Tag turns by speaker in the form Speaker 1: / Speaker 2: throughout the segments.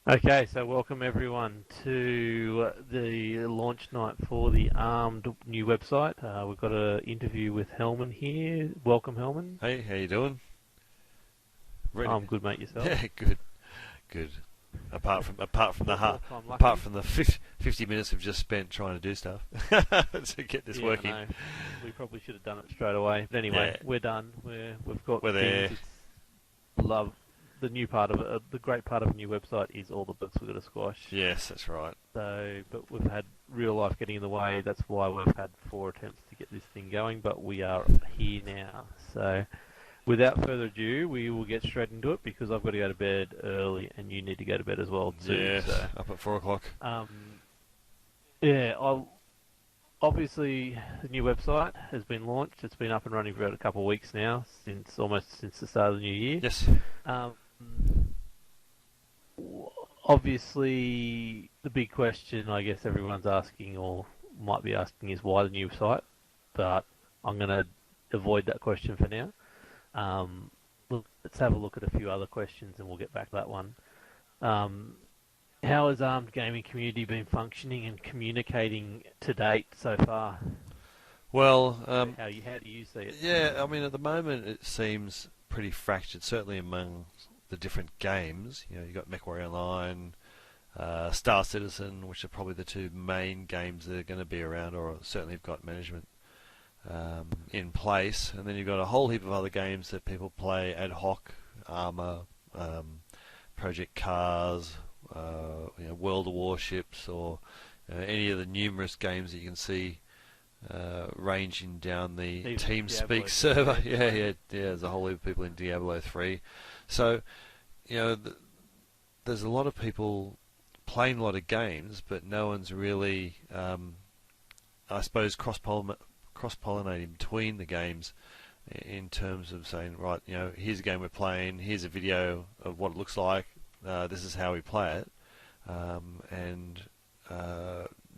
Speaker 1: Okay, so welcome everyone to the launch night for the Armed new website. We've got an interview with Hellman here. Welcome, Hellman.
Speaker 2: Hey, how you doing? Ready?
Speaker 1: I'm good, mate. Yourself?
Speaker 2: Yeah, good, good. Apart from
Speaker 1: Time
Speaker 2: apart
Speaker 1: lucky.
Speaker 2: from the 50 minutes we've just spent trying to do stuff to get this
Speaker 1: Yeah, I
Speaker 2: working.
Speaker 1: know. We probably should have done it straight away. But anyway,
Speaker 2: Yeah,
Speaker 1: we're done. We've got
Speaker 2: we're
Speaker 1: things.
Speaker 2: there.
Speaker 1: It's love. The new part of it, the great part of a new website is all the bugs we've got to squash.
Speaker 2: Yes, that's right.
Speaker 1: So, but we've had real life getting in the way. That's why we've had 4 attempts to get this thing going. But we are here now. So, without further ado, we will get straight into it because I've got to go to bed early and you need to go to bed as well too.
Speaker 2: Yes,
Speaker 1: So,
Speaker 2: up at 4 o'clock.
Speaker 1: um, yeah, obviously the new website has been launched. It's been up and running for about a couple of weeks now, almost since the start of the new year.
Speaker 2: Yes.
Speaker 1: Um, Obviously, the big question I guess everyone's asking or might be asking is why the new site, but I'm going to avoid that question for now. Let's have a look at a few other questions and we'll get back to that one. Um, how has Armed Gaming Community been functioning and communicating to date so far?
Speaker 2: Well,
Speaker 1: How do you see it?
Speaker 2: yeah. I mean, at the moment it seems pretty fractured. Certainly among the different games. You know, you got MechWarrior Online, Star Citizen, which are probably the two main games that are going to be around, or certainly have got management in place. And then you've got a whole heap of other games that people play ad hoc, Armour, Project Cars, World of Warships, or any of the numerous games that you can see ranging down the
Speaker 1: Even
Speaker 2: TeamSpeak
Speaker 1: Diablo
Speaker 2: server.
Speaker 1: 3.
Speaker 2: Yeah. There's a whole heap of people in Diablo 3. So, there's a lot of people playing a lot of games, but no one's really, I suppose, cross-pollinating between the games in terms of saying, right, here's a game we're playing, here's a video of what it looks like, this is how we play it, and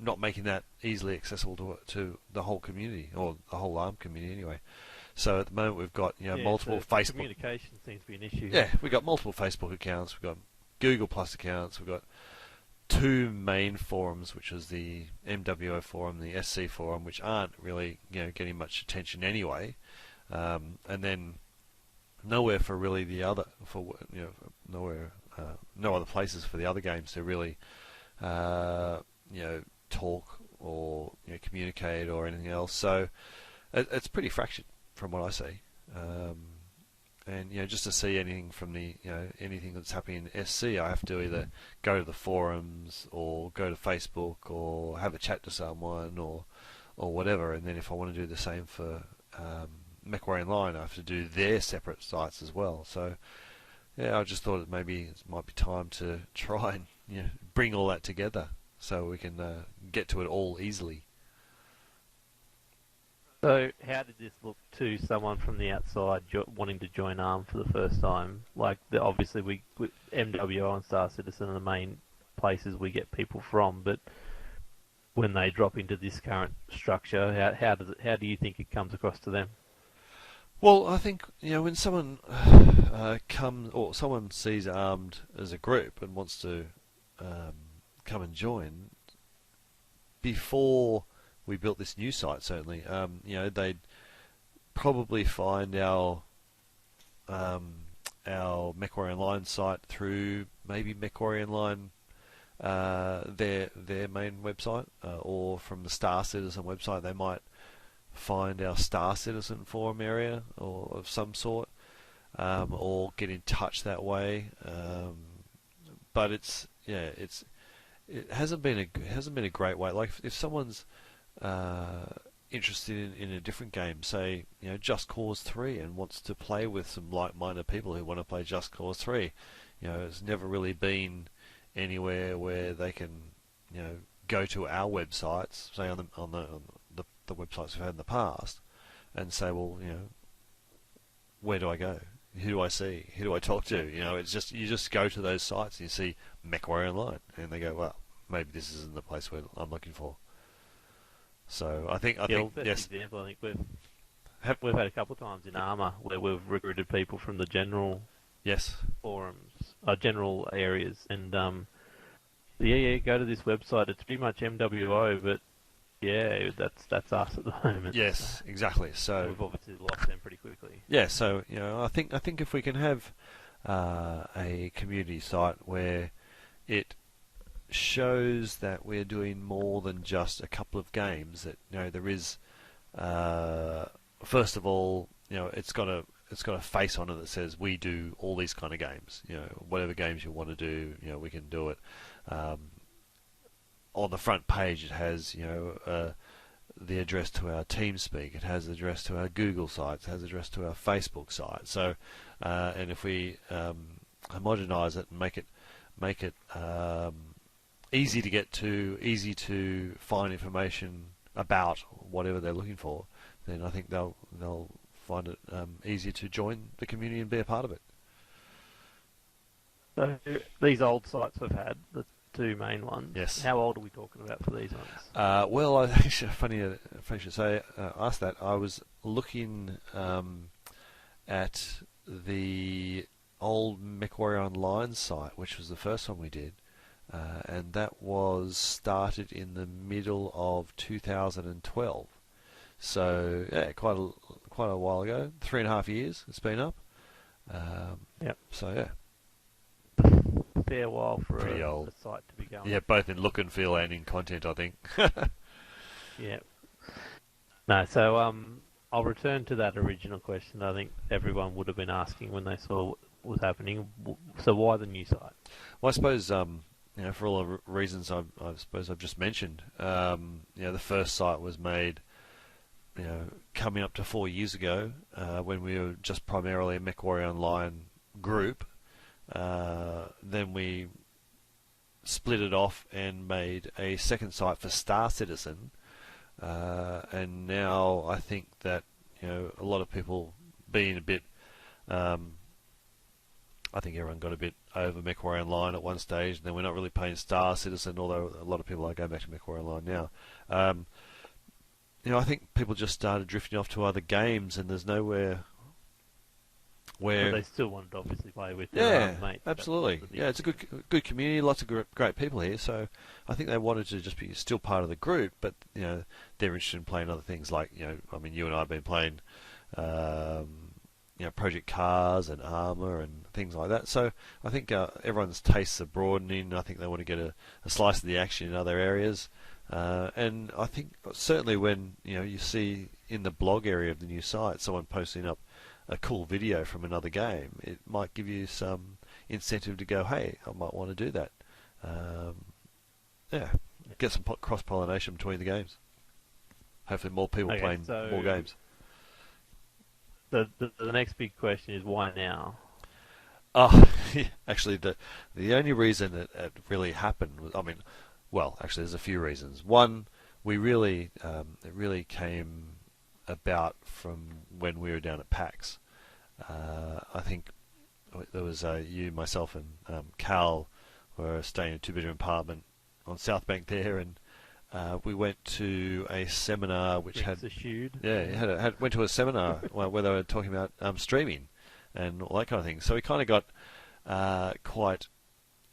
Speaker 2: not making that easily accessible to the whole community, or the whole ARM community anyway. So at the moment we've got multiple
Speaker 1: so
Speaker 2: Facebook.
Speaker 1: communication seems to be an issue.
Speaker 2: Yeah, we've got multiple Facebook accounts, we've got Google Plus accounts, we've got two main forums, which is the MWO forum, the SC forum, which aren't really getting much attention anyway, and then nowhere for really the other nowhere, no other places for the other games to really talk or communicate or anything else. So it's pretty fractured from what I see. And just to see anything from the anything that's happening in SC, I have to either go to the forums or go to Facebook or have a chat to someone or whatever. And then if I want to do the same for MechWarrior Online, I have to do their separate sites as well. So yeah, I just thought maybe it might be time to try and bring all that together so we can get to it all easily.
Speaker 1: So, how did this look to someone from the outside wanting to join ARM for the first time? Like, obviously, we MWO and Star Citizen are the main places we get people from, but when they drop into this current structure, how do you think it comes across to them?
Speaker 2: Well, I think when someone comes or someone sees Armed as a group and wants to come and join, before we built this new site, certainly, they'd probably find our MechWarrior Online site through maybe MechWarrior Online, their main website, or from the Star Citizen website. They might find our Star Citizen forum area or of some sort, or get in touch that way. But it hasn't been a great way. Like if someone's interested in a different game, say Just Cause 3, and wants to play with some like-minded people who want to play Just Cause 3, it's never really been anywhere where they can go to our websites, say on the websites we've had in the past, and say, well, where do I go? Who do I see? Who do I talk to? It's just you just go to those sites and you see MechWarrior Online, and they go, well, maybe this isn't the place where I'm looking for. So I think
Speaker 1: Well, that's
Speaker 2: yes.
Speaker 1: an example. I think we've had a couple of times in Armour where we've recruited people from the general
Speaker 2: Yes.
Speaker 1: forums, general areas, and Yeah, go to this website. It's pretty much MWO, but yeah, that's us at the moment.
Speaker 2: Yes, exactly. So
Speaker 1: We've obviously lost them pretty quickly.
Speaker 2: yeah, so I think if we can have a community site where it shows that we're doing more than just a couple of games, that there is first of all, it's got a face on it that says we do all these kind of games. Whatever games you want to do, we can do it. On the front page, it has the address to our TeamSpeak. It has the address to our Google sites. It has the address to our Facebook site. So, and if we homogenize it and make it easy to get to, easy to find information about whatever they're looking for, then I think they'll find it easier to join the community and be a part of it.
Speaker 1: So these old sites we've had, the two main ones.
Speaker 2: Yes.
Speaker 1: How old are we talking about for these ones?
Speaker 2: Well, actually, funny you should say, ask that. I was looking at the old MechWarrior Online site, which was the first one we did, and that was started in the middle of 2012. So yeah, quite a while ago. 3.5 years it's been up.
Speaker 1: Yep.
Speaker 2: So yeah.
Speaker 1: Fair while for
Speaker 2: Pretty
Speaker 1: a
Speaker 2: old.
Speaker 1: site to be going.
Speaker 2: Yeah, both in look and feel and in content, I think.
Speaker 1: Yeah. No, so I'll return to that original question I think everyone would have been asking when they saw what was happening. So why the new site?
Speaker 2: Well, I suppose for all the reasons I suppose I've just mentioned, the first site was made, coming up to 4 years ago, when we were just primarily a MechWarrior Online group. Then we split it off and made a second site for Star Citizen, and now I think that a lot of people being a bit, I think everyone got a bit over MechWarrior Online at one stage, and then we're not really playing Star Citizen, although a lot of people are going back to MechWarrior Online now. I think people just started drifting off to other games, and there's nowhere where
Speaker 1: But they still wanted to obviously play with their own mates.
Speaker 2: Absolutely. Yeah, it's a good community, lots of great people here. So I think they wanted to just be still part of the group, but they're interested in playing other things like you and I have been playing Project Cars and Armour and things like that. So I think everyone's tastes are broadening. I think they want to get a slice of the action in other areas. And I think certainly when you see in the blog area of the new site someone posting up a cool video from another game, it might give you some incentive to go, hey, I might want to do that. Get some cross-pollination between the games. Hopefully more people playing more games.
Speaker 1: The next big question is why now?
Speaker 2: Actually, the only reason it really happened was, actually there's a few reasons. One, it really came about from when we were down at PAX. I think there was you, myself, and Cal were staying in a two-bedroom apartment on South Bank there, and we went to a seminar which went to a seminar where they were talking about streaming and all that kind of thing. So we kind of got quite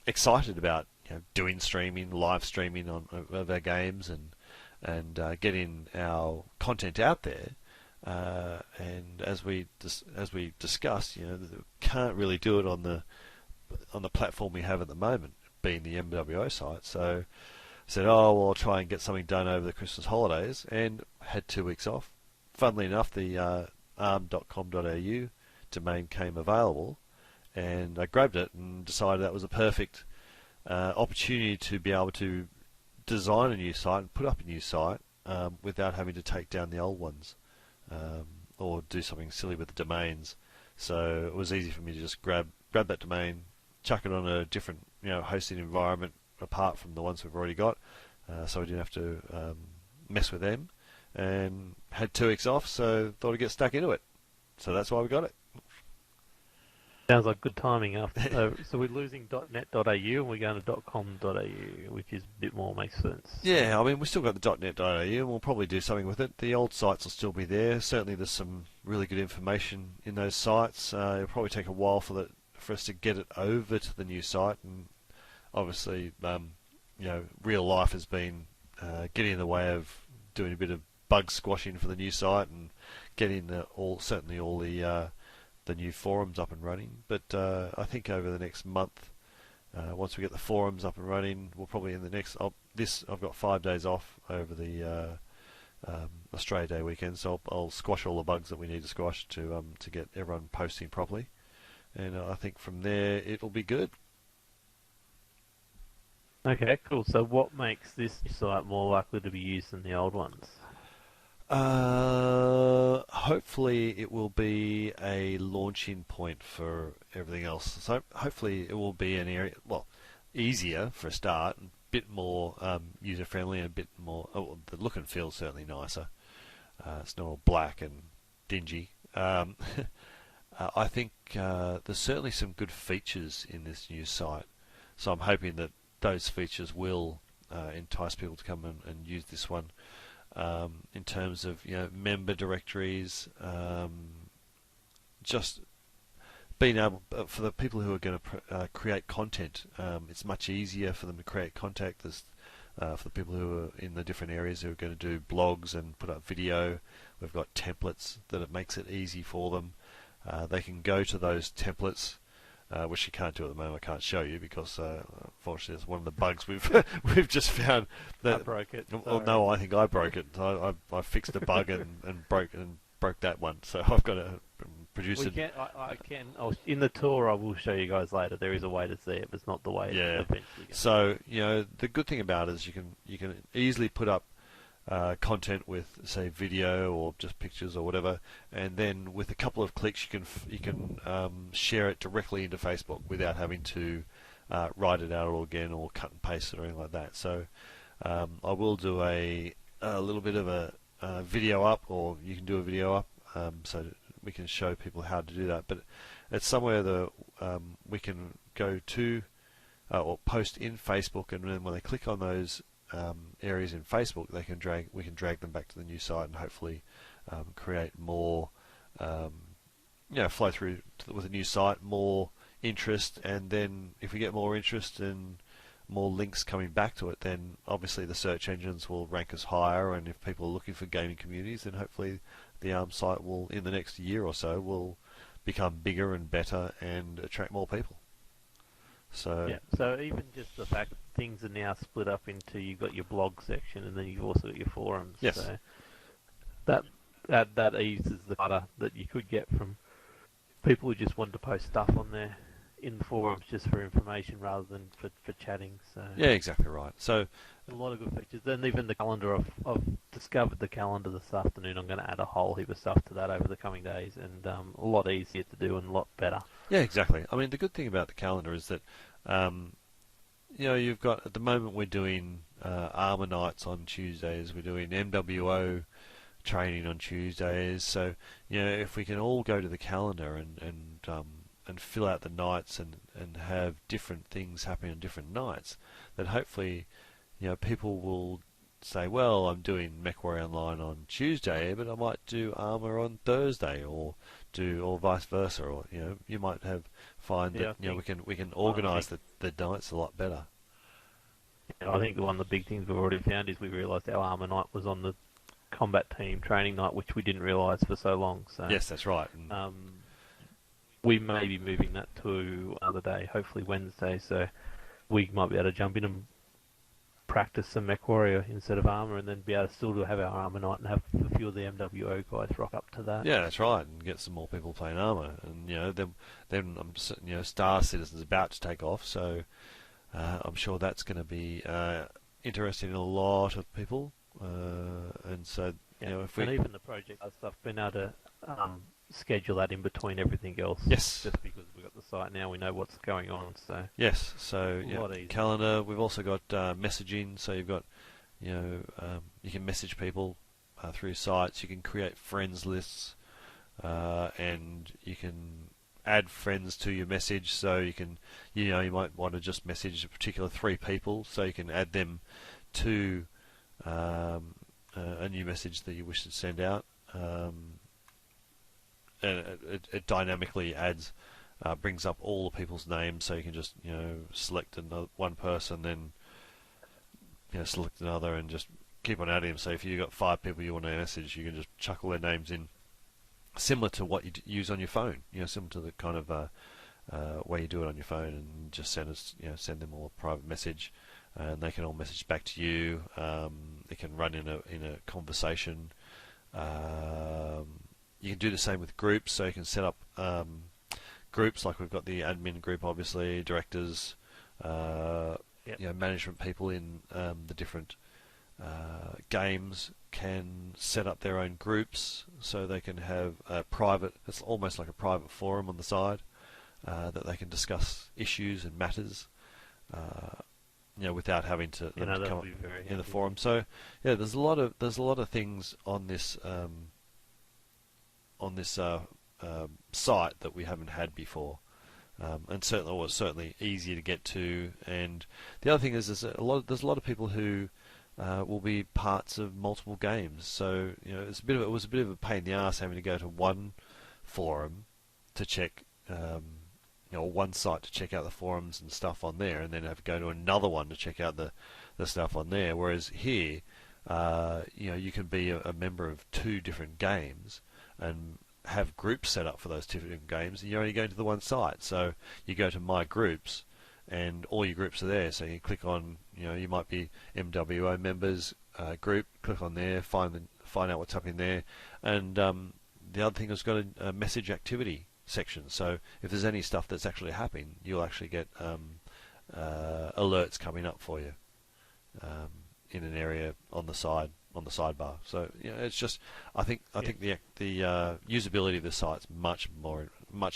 Speaker 2: excited about doing streaming, live streaming of our games, and getting our content out there. And as we discussed, can't really do it on the platform we have at the moment, being the MWO site. So I said, I'll try and get something done over the Christmas holidays, and had 2 weeks off. Funnily enough, the arm.com.au domain came available, and I grabbed it and decided that was a perfect opportunity to be able to design a new site and put up a new site without having to take down the old ones. Or do something silly with the domains. So it was easy for me to just grab that domain, chuck it on a different hosting environment apart from the ones we've already got, so we didn't have to mess with them, and had 2 weeks off, so thought I'd get stuck into it. So that's why we got it.
Speaker 1: Sounds like good timing. After so we're losing .net.au and we're going to .com.au, which is a bit more makes sense.
Speaker 2: Yeah, we still got the .net.au, and we'll probably do something with it. The old sites will still be there. Certainly, there's some really good information in those sites. It'll probably take a while for us to get it over to the new site, and obviously, real life has been getting in the way of doing a bit of bug squashing for the new site and getting certainly all the new forums up and running. But I think over the next month, once we get the forums up and running, we'll probably in the next I've got 5 days off over the Australia Day weekend, so I'll squash all the bugs that we need to squash to get everyone posting properly, and I think from there it'll be good.
Speaker 1: Okay, cool. So what makes this site more likely to be used than the old ones?
Speaker 2: Hopefully it will be a launching point for everything else. So hopefully it will be an area, easier for a start, a bit more user friendly, and a bit more. Oh, the look and feel is certainly nicer. It's not all black and dingy. I think there's certainly some good features in this new site, so I'm hoping that those features will entice people to come and use this one. In terms of member directories, just being able for the people who are going to create content, it's much easier for them to create content. For the people who are in the different areas who are going to do blogs and put up video, we've got templates that it makes it easy for them. They can go to those templates, which you can't do at the moment. I can't show you because unfortunately it's one of the bugs we've just found. That,
Speaker 1: I broke it.
Speaker 2: Well, no, I think I broke it. I fixed a bug and broke that one. So I've got to produce it.
Speaker 1: I can. In the tour, I will show you guys later. There is a way to see it, but it's not the way.
Speaker 2: Yeah.
Speaker 1: It eventually gets.
Speaker 2: So the good thing about it is you can easily put up content with, say, video or just pictures or whatever, and then with a couple of clicks you can share it directly into Facebook without having to write it out all again or cut and paste it or anything like that. So I will do a little bit of a video up, or you can do a video up, so that we can show people how to do that. But it's somewhere that we can go to or post in Facebook, and then when they click on those areas in Facebook, we can drag them back to the new site and hopefully create more, flow through with a new site, more interest, and then if we get more interest and more links coming back to it, then obviously the search engines will rank us higher, and if people are looking for gaming communities, then hopefully the ARM site will, in the next year or so, will become bigger and better and attract more people. So
Speaker 1: even just the fact that things are now split up into, you've got your blog section and then you've also got your forums.
Speaker 2: Yes.
Speaker 1: So that eases the clutter that you could get from people who just want to post stuff on there in the forums just for information rather than for chatting. So
Speaker 2: yeah, exactly right. So
Speaker 1: a lot of good features. Then even the calendar, I've discovered the calendar this afternoon. I'm going to add a whole heap of stuff to that over the coming days, and a lot easier to do and a lot better.
Speaker 2: Yeah, exactly. I mean, the good thing about the calendar is that you've got, at the moment we're doing Armour Nights on Tuesdays, we're doing MWO training on Tuesdays. So if we can all go to the calendar and fill out the nights and have different things happening on different nights, then hopefully people will say, well, I'm doing MechWarrior Online on Tuesday, but I might do Armour on Thursday, or vice versa, or you might find that we can organise the nights a lot better.
Speaker 1: I think one of the big things we've already found is we realised our Armour Night was on the combat team training night, which we didn't realise for so long. So
Speaker 2: yes, that's right.
Speaker 1: We may be moving that to another day, hopefully Wednesday, so we might be able to jump in and practice some MechWarrior instead of Armour, and then be able to still have our Armour Night and have a few of the MWO guys rock up to that.
Speaker 2: Yeah, that's right, and get some more people playing Armour, and then Star Citizen's about to take off, so I'm sure that's going to be interesting in a lot of people, and so if we
Speaker 1: and even the project stuff, been able to schedule that in between everything else.
Speaker 2: Yes.
Speaker 1: Just because we've got the site now, we know what's going on. So
Speaker 2: yes, so calendar. We've also got messaging. So you've got, you can message people through sites. You can create friends lists, and you can add friends to your message. So you can, you might want to just message a particular 3 people, so you can add them to a new message that you wish to send out. And it dynamically brings up all the people's names, so you can just select one person, then select another and just keep on adding them. So if you've got 5 people you want to message, you can just chuck all their names in, similar to what you use on your phone. Similar to the kind of way you do it on your phone, and just send them all a private message, and they can all message back to you. It can run in a conversation. You can do the same with groups, so you can set up groups like we've got the admin group, obviously, directors, management people in the different games can set up their own groups, so they can have a private. It's almost like a private forum on the side that they can discuss issues and matters, without having to come up in the forum. So there's a lot of things on this site that we haven't had before. And certainly easier to get to. And the other thing is, there's a lot of people who will be parts of multiple games. So it was a bit of a pain in the ass having to go to one forum to check, one site to check out the forums and stuff on there, and then have to go to another one to check out the stuff on there. Whereas here, you can be a member of 2 different games and have groups set up for those 2 different games, and you're only going to the one site. So you go to My Groups, and all your groups are there. So you click on, you might be MWO members group, click on there, find out what's happening there. And the other thing is got a message activity section. So if there's any stuff that's actually happening, you'll actually get alerts coming up for you in an area on the sidebar. So it's just, I think the usability of the site's much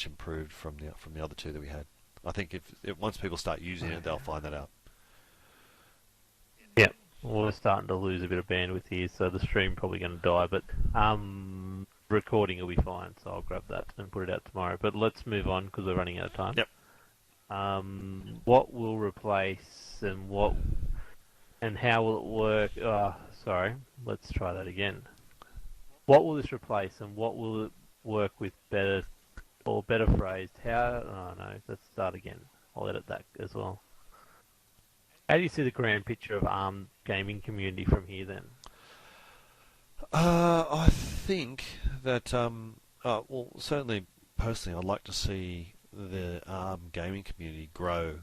Speaker 2: improved from the other 2 that we had. I think if once people start using it, they'll find that out.
Speaker 1: Yep. Well, we're starting to lose a bit of bandwidth here, so the stream probably going to die, but recording will be fine, so I'll grab that and put it out tomorrow. But let's move on, because we're running out of time.
Speaker 2: Yep.
Speaker 1: What will replace and how will it work? Sorry, let's try that again. What will this replace, and what will it work with better phrased? Let's start again. I'll edit that as well. How do you see the grand picture of ARM gaming community from here then?
Speaker 2: I think that, certainly personally, I'd like to see the ARM gaming community grow.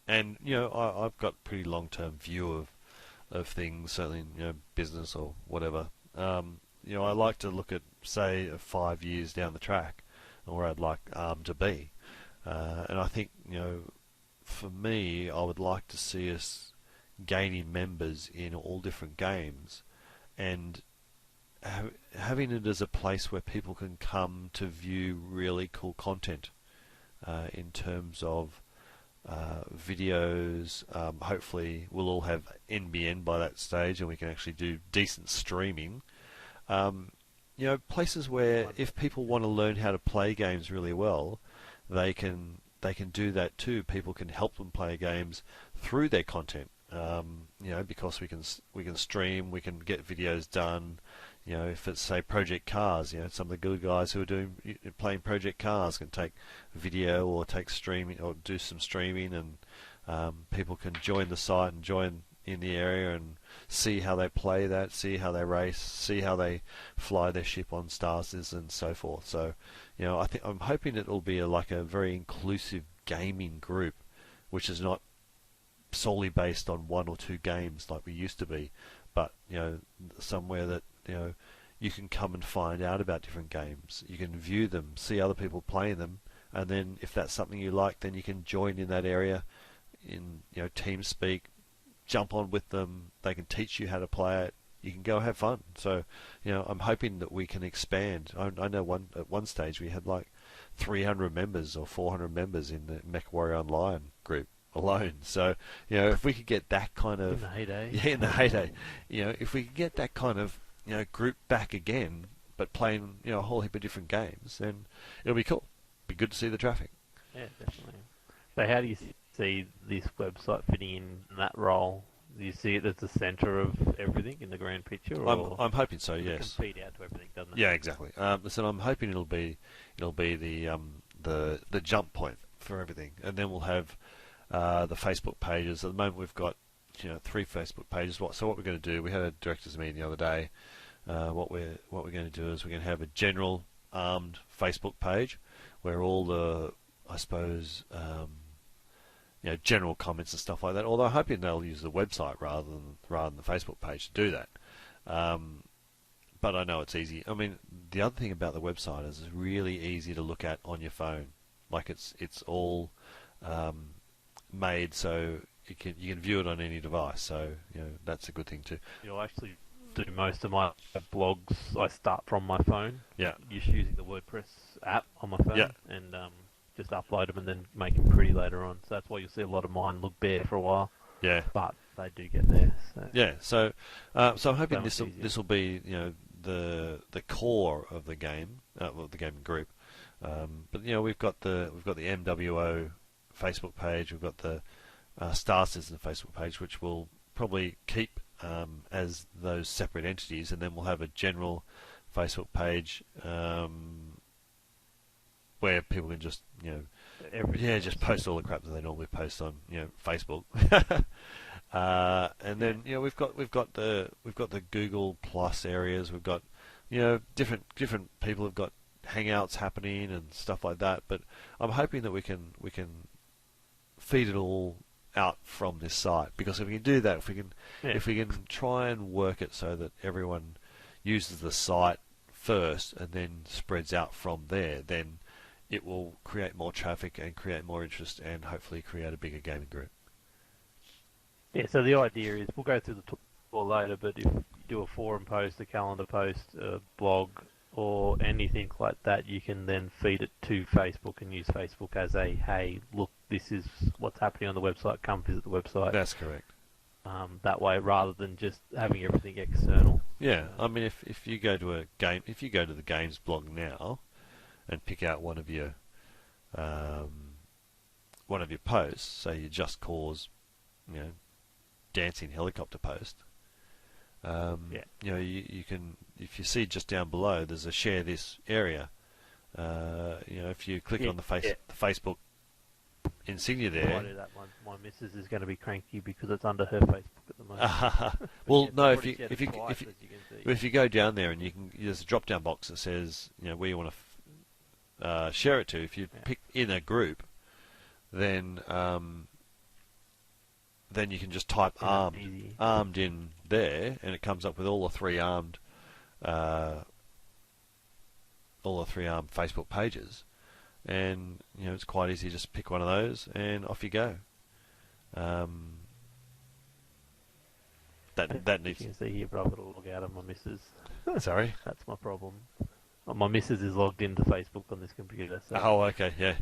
Speaker 2: And I've got a pretty long-term view of things, certainly business or whatever. I like to look at, say, 5 years down the track, and where I'd like ARM to be. And I think for me, I would like to see us gaining members in all different games, and having it as a place where people can come to view really cool content in terms of videos. Hopefully we'll all have NBN by that stage, and we can actually do decent streaming. Places where if people want to learn how to play games really well, they can do that too. People can help them play games through their content. Because we can stream, we can get videos done. If it's, say, Project Cars, some of the good guys who are playing Project Cars can take video or take streaming or do some streaming, and people can join the site and join in the area and see how they play that, see how they race, see how they fly their ship on stars and so forth. So, I'm hoping it'll be like a very inclusive gaming group, which is not solely based on 1 or 2 games like we used to be, but somewhere that you can come and find out about different games. You can view them, see other people playing them, and then if that's something you like, then you can join in that area in TeamSpeak, jump on with them. They can teach you how to play it. You can go have fun. So I'm hoping that we can expand. I know at one stage we had like 300 members or 400 members in the MechWarrior Online group alone. So if we could get that kind of in the heyday, if we could get that kind of group back again, but playing a whole heap of different games, then it'll be cool. Be good to see the traffic.
Speaker 1: Yeah, definitely. So how do you see this website fitting in that role? Do you see it as the centre of everything in the grand picture? Or
Speaker 2: I'm hoping so. Yes.
Speaker 1: It can feed out to everything, doesn't it?
Speaker 2: Yeah, exactly. So I'm hoping it'll be the jump point for everything, and then we'll have the Facebook pages. At the moment, we've got 3 Facebook pages. So what we're going to do? We had a directors meeting the other day. What we're going to do is we're going to have a general armed Facebook page where all the, I suppose, general comments and stuff like that. Although I'm hoping they'll use the website rather than the Facebook page to do that. But I know it's easy. I mean, the other thing about the website is it's really easy to look at on your phone. Like it's all made so you can view it on any device. So that's a good thing too.
Speaker 1: You'll actually do most of my blogs. I start from my phone.
Speaker 2: Yeah.
Speaker 1: Just using the WordPress app on my phone.
Speaker 2: Yeah.
Speaker 1: And just upload them and then make them pretty later on. So that's why you'll see a lot of mine look bare for a while.
Speaker 2: Yeah.
Speaker 1: But they do get there. So.
Speaker 2: Yeah. So I'm hoping
Speaker 1: So
Speaker 2: this will be the core of the game, the gaming group. But we've got the MWO Facebook page. We've got the Star Citizen Facebook page, which we'll probably keep as those separate entities, and then we'll have a general Facebook page where people can just just post all the crap that they normally post on Facebook. And then we've got the Google Plus areas. We've got different people have got hangouts happening and stuff like that. But I'm hoping that we can feed it all out from this site, because if we can do that, if we can try and work it so that everyone uses the site first and then spreads out from there, then it will create more traffic and create more interest and hopefully create a bigger gaming group.
Speaker 1: Yeah, so the idea is, we'll go through the tour later, but if you do a forum post, a calendar post, a blog, or anything like that, you can then feed it to Facebook and use Facebook as a, hey, look, this is what's happening on the website, come visit the website.
Speaker 2: That's correct.
Speaker 1: That way, rather than just having everything external.
Speaker 2: Yeah, I mean, if you go to the games blog now and pick out one of your posts, say your Just Cause, dancing helicopter post. You can, if you see just down below, there's a share this area. If you click on the Facebook insignia there.
Speaker 1: I do that one. My missus is going to be cranky because it's under her Facebook at the moment.
Speaker 2: Well, no,
Speaker 1: if
Speaker 2: you go down there and there's a drop down box that says where you want to share it to. If you pick in a group, then you can just type armed in there, and it comes up with all the three armed Facebook pages, and it's quite easy. Just pick one of those, and off you go. That needs.
Speaker 1: You can see here, but I've got to log out of my missus.
Speaker 2: Sorry,
Speaker 1: that's my problem. My missus is logged into Facebook on this computer. So
Speaker 2: oh, okay, yeah.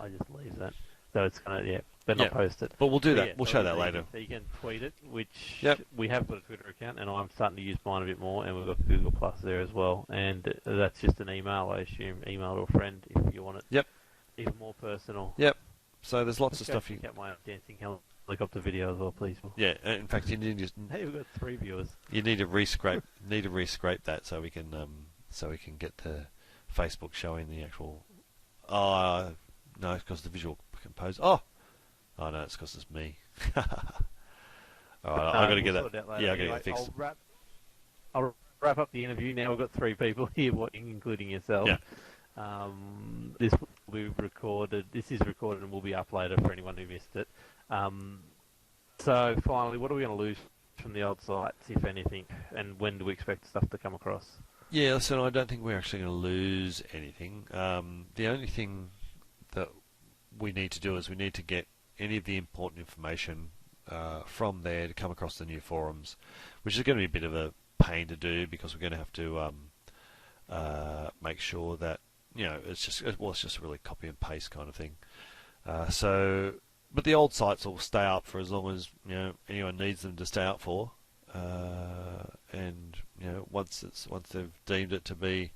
Speaker 1: I just leave that. So it's gonna but not post it.
Speaker 2: But we'll do that. We'll show that later.
Speaker 1: So you can tweet it, which we have got a Twitter account, and I'm starting to use mine a bit more, and we've got Google Plus there as well. And that's just an email, I assume. Email to a friend if you want it.
Speaker 2: Yep.
Speaker 1: Even more personal.
Speaker 2: Yep. So there's lots of stuff.
Speaker 1: Check out my dancing helicopter video as well, please.
Speaker 2: Yeah. In fact, you need to.
Speaker 1: Hey, we've got 3 viewers.
Speaker 2: You need to rescrape. That so we can get the Facebook showing the actual. No, it's because the visual compose. Oh no, it's because it's me. All right, I've got to get that. Yeah, I've got to get it fixed.
Speaker 1: I'll wrap up the interview. Now we've got 3 people here watching, including yourself.
Speaker 2: Yeah.
Speaker 1: This will be recorded. This is recorded and will be up later for anyone who missed it. So finally, what are we going to lose from the old sites, if anything, and when do we expect stuff to come across?
Speaker 2: Yeah, listen, I don't think we're actually going to lose anything. The only thing that we need to do is we need to get any of the important information from there to come across the new forums, which is going to be a bit of a pain to do because we're going to have to make sure that it's just really copy and paste kind of thing. But the old sites will stay up for as long as anyone needs them to stay up for, and once they've deemed it to be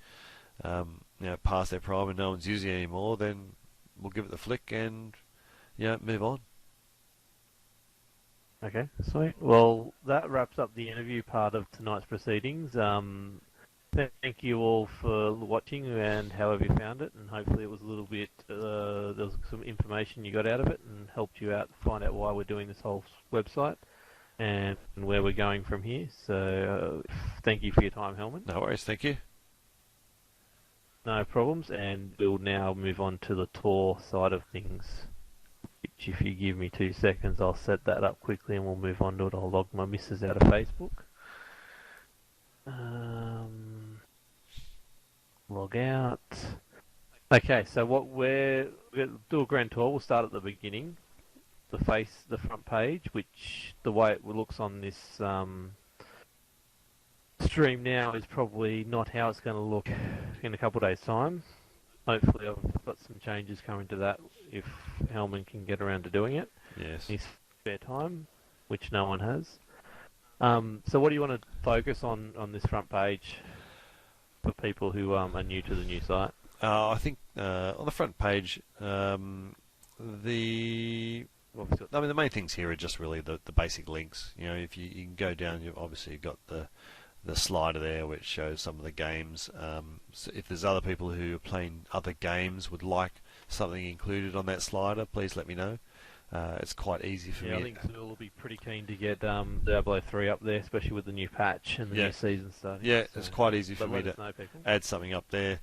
Speaker 2: past their prime and no one's using it anymore, then we'll give it the flick and move on.
Speaker 1: Okay, sweet. Well, that wraps up the interview part of tonight's proceedings. Thank you all for watching and however you found it, and hopefully it was a little bit, there was some information you got out of it and helped you out find out why we're doing this whole website and where we're going from here. So thank you for your time, Helman.
Speaker 2: No worries, thank you.
Speaker 1: No problems, and we'll now move on to the tour side of things. Which, if you give me 2 seconds, I'll set that up quickly and we'll move on to it. I'll log my missus out of Facebook. Log out. Okay, so what we'll do a grand tour. We'll start at the beginning, the front page, which the way it looks on this stream now is probably not how it's going to look in a couple of days' time. Hopefully, I've got some changes coming to that if Helman can get around to doing it.
Speaker 2: Yes.
Speaker 1: In his spare time, which no one has. So what do you want to focus on this front page for people who are new to the new site?
Speaker 2: I think on the front page, the main things here are just really the basic links. You know, if you can go down, you've obviously got the slider there which shows some of the games. So if there's other people who are playing other games would like something included on that slider, please let me know. It's quite easy for me.
Speaker 1: I think Zool will be pretty keen to get Diablo 3 up there, especially with the new patch and the new season starting.
Speaker 2: Yeah, it's quite easy for me to add something up there.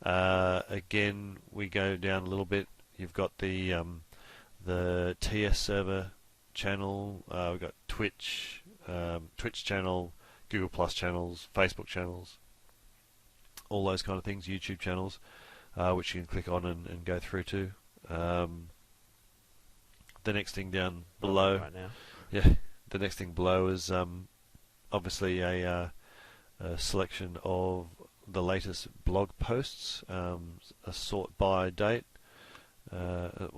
Speaker 2: Again, we go down a little bit. You've got the TS server channel. We've got Twitch channel, Google Plus channels, Facebook channels, all those kind of things, YouTube channels, which you can click on and go through to. The next thing down below,
Speaker 1: right now.
Speaker 2: The next thing below is obviously a selection of the latest blog posts, a sort by date.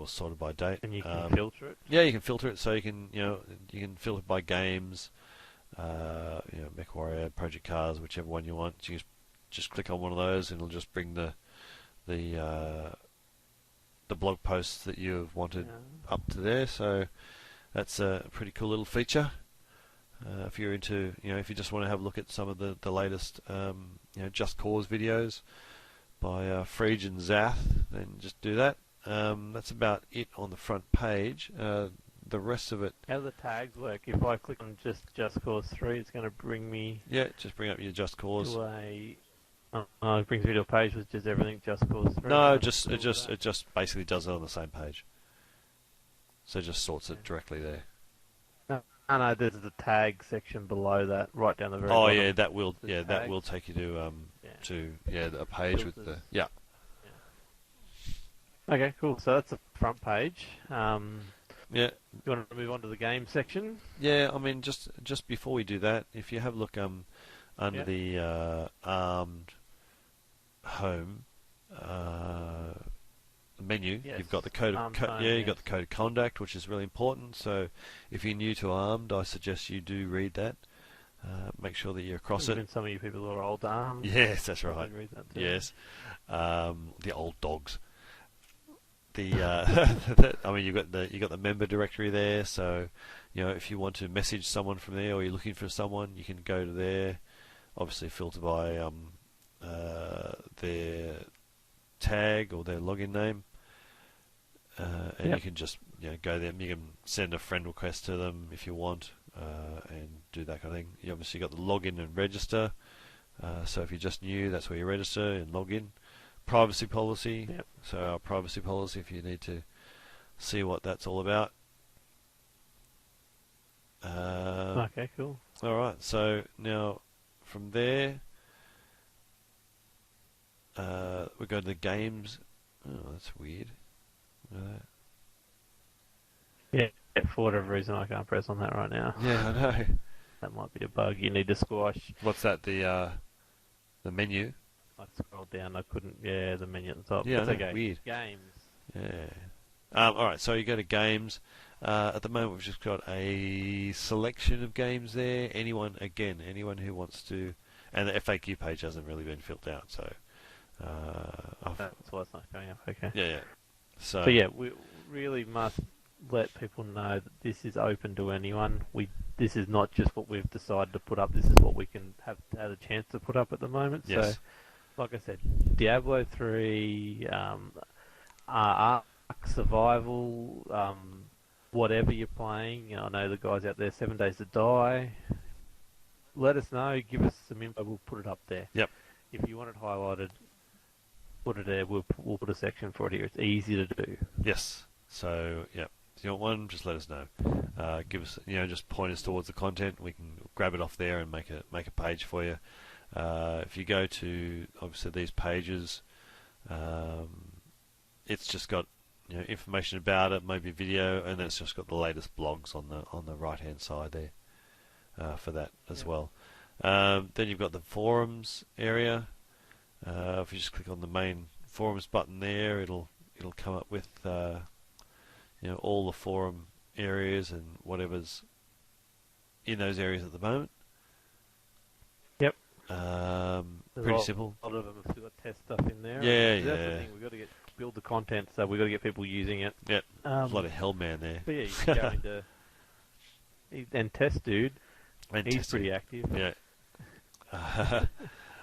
Speaker 2: Sorted by date.
Speaker 1: And you can filter it.
Speaker 2: Yeah, you can filter it, so you can filter by games. MechWarrior, Project Cars, whichever one you want. You just click on one of those, and it'll just bring the blog posts that you've wanted up to there. So that's a pretty cool little feature. If you're into, if you just want to have a look at some of the latest, Just Cause videos by Frege and Zath, then just do that. That's about it on the front page. The rest of it.
Speaker 1: How do the tags work? If I click on Just Cause 3, it's going to bring me.
Speaker 2: Yeah, just bring up your Just Cause.
Speaker 1: To it brings me to a page with just everything Just Cause 3.
Speaker 2: No, it just basically does it on the same page. So it just sorts it directly there.
Speaker 1: No, there's the tag section below that, right down the very bottom.
Speaker 2: Oh yeah, that will take you to a page with the
Speaker 1: Okay, cool. So that's the front page.
Speaker 2: Yeah.
Speaker 1: You want to move on to the game section?
Speaker 2: Yeah, I mean, just before we do that, if you have a look under the ARMED home menu, you've got the code of got the code of conduct, which is really important. So if you're new to ARMED, I suggest you do read that. Make sure that you're across it.
Speaker 1: Some of you people who are old ARMED.
Speaker 2: Yes, that's right.
Speaker 1: Read that too.
Speaker 2: Yes, the old dogs. I mean, you got the member directory there. So, if you want to message someone from there, or you're looking for someone, you can go to there. Obviously, filter by their tag or their login name, and you can just go there. You can send a friend request to them if you want, and do that kind of thing. You obviously got the login and register. So if you're just new, that's where you register and log in. Privacy policy.
Speaker 1: Yep.
Speaker 2: So our privacy policy, if you need to see what that's all about.
Speaker 1: Okay, cool.
Speaker 2: All right. So now from there, we go to the games. Oh, that's weird.
Speaker 1: Yeah, for whatever reason, I can't press on that right now.
Speaker 2: Yeah, I know.
Speaker 1: That might be a bug you need to squash.
Speaker 2: What's that? The menu.
Speaker 1: I scrolled down, I couldn't. Yeah, the menu at the top.
Speaker 2: Yeah,
Speaker 1: That's okay.
Speaker 2: Weird.
Speaker 1: Games.
Speaker 2: Yeah. All right, so you go to games. At the moment, we've just got a selection of games there. Anyone who wants to, and the FAQ page hasn't really been filled out, so.
Speaker 1: That's why it's not going up. Okay.
Speaker 2: Yeah.
Speaker 1: So yeah, we really must let people know that this is open to anyone. This is not just what we've decided to put up. This is what we can have had a chance to put up at the moment.
Speaker 2: Yes.
Speaker 1: So, like I said, Diablo 3, Ark Survival, whatever you're playing. I know the guys out there, 7 Days to Die. Let us know. Give us some info. We'll put it up there.
Speaker 2: Yep.
Speaker 1: If you want it highlighted, put it there. We'll put a section for it here. It's easy to do.
Speaker 2: Yes. So, yeah. If you want one, just let us know. Give us, just point us towards the content. We can grab it off there and make a page for you. If you go to obviously these pages, it's just got information about it, maybe video, and then it's just got the latest blogs on the right hand side there for that as well. Then you've got the forums area. If you just click on the main forums button there, it'll come up with all the forum areas and whatever's in those areas at the moment.
Speaker 1: Yep.
Speaker 2: Pretty simple.
Speaker 1: A lot of them have still got test stuff in there.
Speaker 2: Yeah,
Speaker 1: That's the thing. We've got to build the content, so we've got to get people using it.
Speaker 2: Yep. There's a lot of Hellman there.
Speaker 1: But yeah, you can go into and test, dude. He's pretty active.
Speaker 2: Yeah.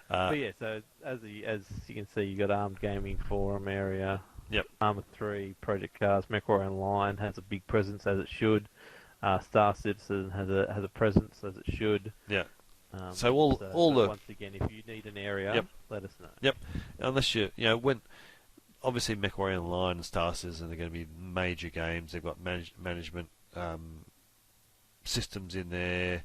Speaker 1: But yeah, so as you can see, you got Armed Gaming Forum area.
Speaker 2: Yep.
Speaker 1: Armour 3, Project Cars, MechWarrior Online has a big presence as it should. Star Citizen has a presence as it should.
Speaker 2: Yeah. So all the
Speaker 1: once again, if you need an area,
Speaker 2: Yep.
Speaker 1: let us know.
Speaker 2: Yep. Unless when obviously MechWarrior Online and Star Citizen are going to be major games. They've got management systems in there.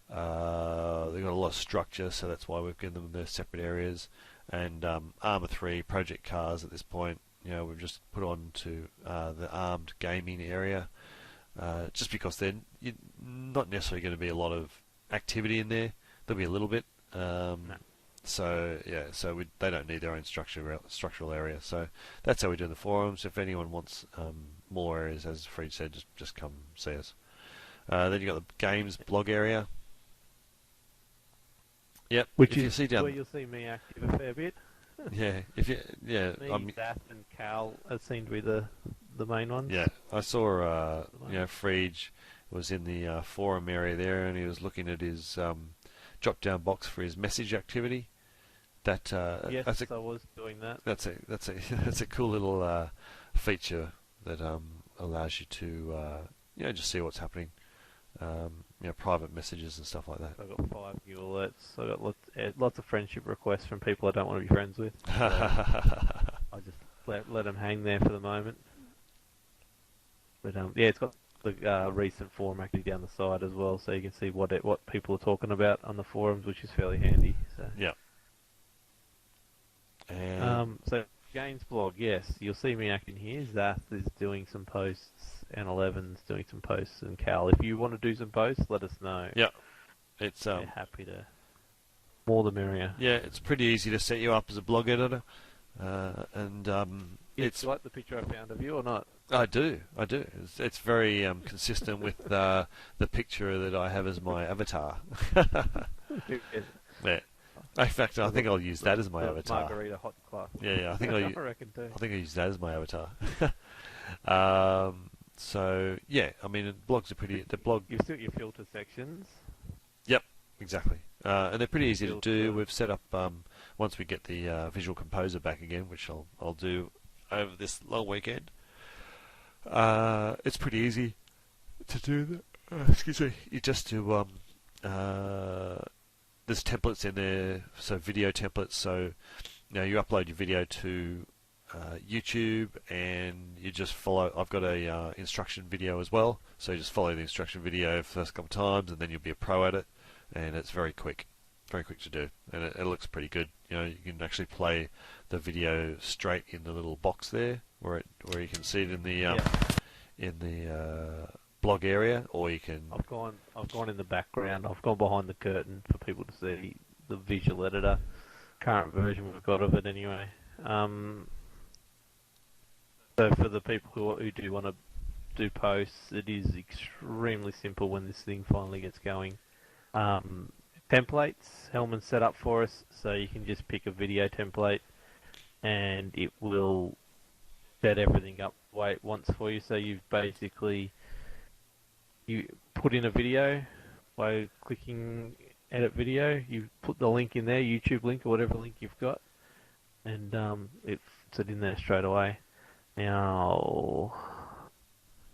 Speaker 2: They've got a lot of structure, so that's why we've given them their separate areas. And Armour 3, Project Cars at this point, we've just put on to the Armed Gaming area, just because they're not necessarily going to be a lot of activity in there. There'll be a little bit.
Speaker 1: No.
Speaker 2: So yeah, they don't need their own structural area. So that's how we do the forums. If anyone wants more areas, as Fred said, just come see us. Then you got the games blog area. Yep,
Speaker 1: Which
Speaker 2: if
Speaker 1: is
Speaker 2: you see down,
Speaker 1: where you'll see me active a fair bit.
Speaker 2: yeah,
Speaker 1: Me, Zath, and Cal seem to be the main ones.
Speaker 2: yeah. I saw Frege was in the forum area there, and he was looking at his drop-down box for his message activity. That
Speaker 1: Yes,
Speaker 2: that's
Speaker 1: I was doing that.
Speaker 2: that's a cool little feature that allows you to just see what's happening. Private messages and stuff like that.
Speaker 1: So I've got 5 new alerts. I got lots of friendship requests from people I don't want to be friends with. So I just let them hang there for the moment. But yeah, it's got the recent forum actually down the side as well, so you can see what people are talking about on the forums, which is fairly handy. So
Speaker 2: Yeah. And
Speaker 1: so games blog, yes, you'll see me acting here. Zath is doing some posts, and Eleven's doing some posts, and Cal. If you want to do some posts, let us know.
Speaker 2: yeah, it's
Speaker 1: We're happy to. More the merrier.
Speaker 2: yeah, it's pretty easy to set you up as a blog editor, and
Speaker 1: It's like the picture I found of you or not?
Speaker 2: I do. It's very consistent with the picture that I have as my avatar. Yeah. In fact, I think I'll use that as my avatar.
Speaker 1: Margarita hot class.
Speaker 2: Yeah, I think
Speaker 1: I reckon too.
Speaker 2: I think I'll use that as my avatar. So yeah, I mean, blogs are pretty. The blog,
Speaker 1: You've still got your filter sections.
Speaker 2: yep, exactly, and they're pretty easy to do.
Speaker 1: Filter.
Speaker 2: We've set up once we get the Visual Composer back again, which I'll do over this long weekend. It's pretty easy to do that. Excuse me. You just do there's templates in there, so video templates. So you upload your video to YouTube, and you just follow. I've got a instruction video as well, so you just follow the instruction video for the first couple of times, and then you'll be a pro at it. And it's very quick to do, and it looks pretty good. You can actually play the video straight in the little box there, where you can see it in the blog area, or you can.
Speaker 1: I've gone in the background. I've gone behind the curtain for people to see the visual editor. Current version we've got of it anyway. So for the people who do want to do posts, it is extremely simple when this thing finally gets going. Templates, Hellman set up for us, so you can just pick a video template, and it will set everything up way it wants for you. So you've basically you put in a video by clicking edit video. You put the link in there, YouTube link or whatever link you've got, and it puts it in there straight away. Now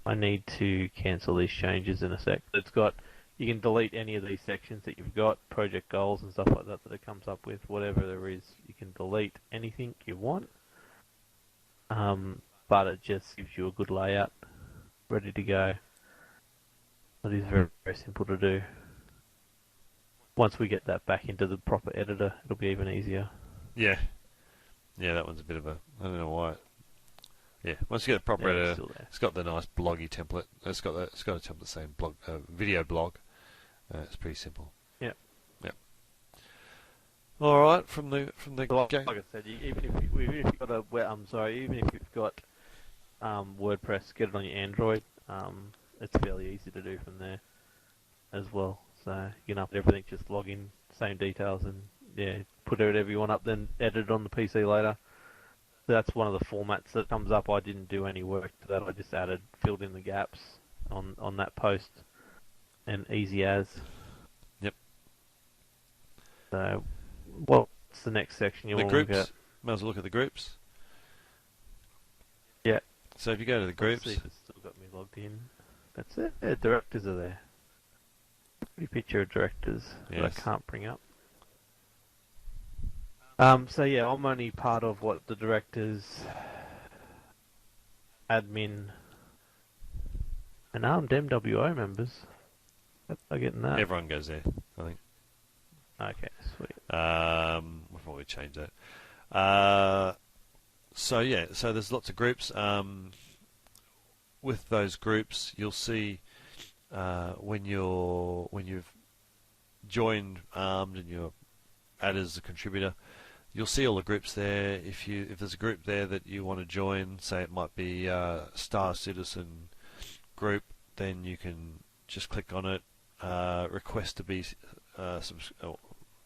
Speaker 1: I need to cancel these changes in a sec. It's got you can delete any of these sections that you've got, project goals and stuff like that that it comes up with. Whatever there is, you can delete anything you want. But it just gives you a good layout, ready to go. It is very, very simple to do. Once we get that back into the proper editor, it'll be even easier.
Speaker 2: Yeah. Yeah, that one's a bit of a... I don't know why. Yeah, once you get the proper editor, it's got the nice bloggy template. It's got a template saying blog, video blog. It's pretty simple.
Speaker 1: Yep.
Speaker 2: Yep. All right, from the
Speaker 1: Well,
Speaker 2: game.
Speaker 1: like I said, even if you've got even if you've got WordPress, get it on your Android. It's fairly easy to do from there as well. So you can upload everything, just log in, same details, and yeah, put whatever you want up, then edit it on the PC later. So that's one of the formats that comes up. I didn't do any work to that. I just filled in the gaps on that post, and easy as.
Speaker 2: Yep.
Speaker 1: So, what's the next section you want to look at?
Speaker 2: Might as well look at the groups.
Speaker 1: Yeah.
Speaker 2: So if you go to the groups,
Speaker 1: let's see if it's still got me logged in. That's it. Yeah, directors are there. Pretty picture of directors that I can't bring up. So yeah, I'm only part of what the directors, admin, and armed MWO members. I'm getting that.
Speaker 2: everyone goes there, I think.
Speaker 1: Okay, sweet.
Speaker 2: We'll probably change that. So yeah, so there's lots of groups. With those groups, you'll see when you've joined Armed and you're added as a contributor, you'll see all the groups there. If there's a group there that you want to join, say it might be Star Citizen group, then you can just click on it, request to be